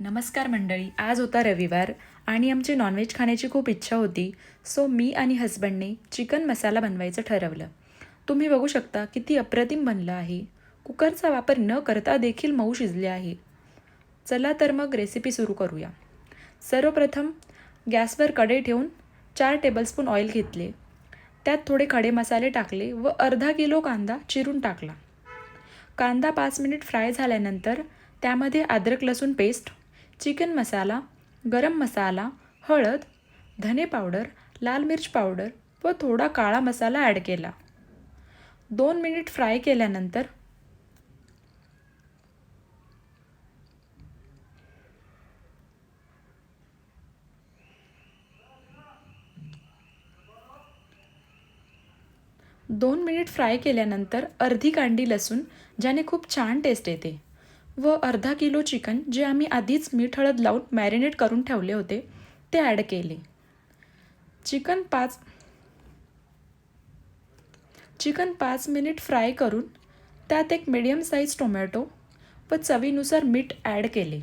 नमस्कार मंडळी. आज होता रविवार आणि आमची नॉनव्हेज खाण्याची खूप इच्छा होती. सो मी आणि हस्बंडने चिकन मसाला बनवायचं ठरवलं. तुम्ही बघू शकता किती अप्रतिम बनलं आहे. कुकरचा वापर न करता देखील मऊ शिजले आहे. चला तर मग रेसिपी सुरू करूया. सर्वप्रथम गॅसवर कढई ठेवून 4 टेबलस्पून ऑइल घेतले. त्यात थोडे खडे मसाले टाकले व अर्धा किलो कांदा चिरून टाकला. कांदा 5 मिनिट फ्राय झाल्यानंतर त्यामध्ये अद्रक लसूण पेस्ट, चिकन मसाला, गरम मसाला, हळद, धने पावडर, लाल मिर्च पावडर व थोडा काळा मसाला ॲड केला. 2 मिनिट फ्राय केल्यानंतर 2 मिनिट फ्राय केल्यानंतर अर्धी कांडी लसूण, ज्याने खूप छान टेस्ट येते, व अर्धा किलो चिकन जे आम्ही आधीच मीठ हळद लावून मॅरिनेट करून ठेवले होते ते ॲड केले. चिकन 5 मिनिट फ्राय करून त्यात एक मीडियम साईज टोमॅटो व चवीनुसार मीठ ॲड केले.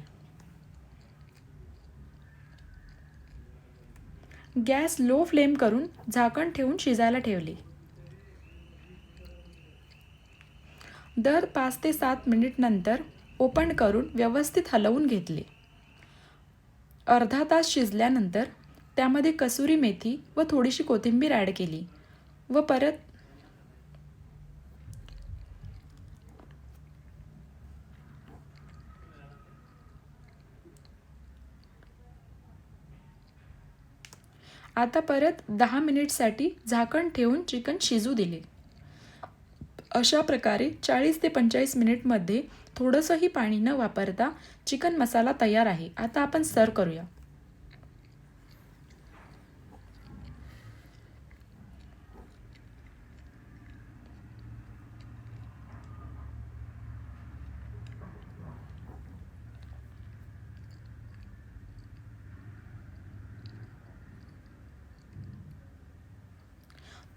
गॅस लो फ्लेम करून झाकण ठेवून शिजायला ठेवले. दर 5 ते 7 मिनिट नंतर ओपन करून व्यवस्थित हलवून घेतले. अर्धा तास शिजल्यानंतर त्यामध्ये कसुरी मेथी व थोडीशी कोथिंबीर ॲड केली व परत आता परत 10 मिनिटसाठी झाकण ठेवून चिकन शिजू दिले. अशा प्रकारे 40 ते 45 मिनिटमध्ये थोडंसंही पाणी न वापरता चिकन मसाला तयार आहे. आता आपण सर्व करूया.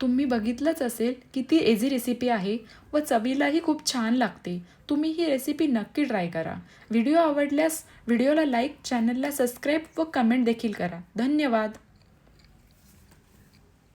तुम्ही बघितलंच असेल किती इझी रेसिपी आहे व चवीलाही खूप छान लागते. तुम्ही ही रेसिपी नक्की ट्राय करा. व्हिडिओ आवडल्यास व्हिडिओला लाईक, चॅनलला सबस्क्राईब व कमेंट देखील करा. धन्यवाद.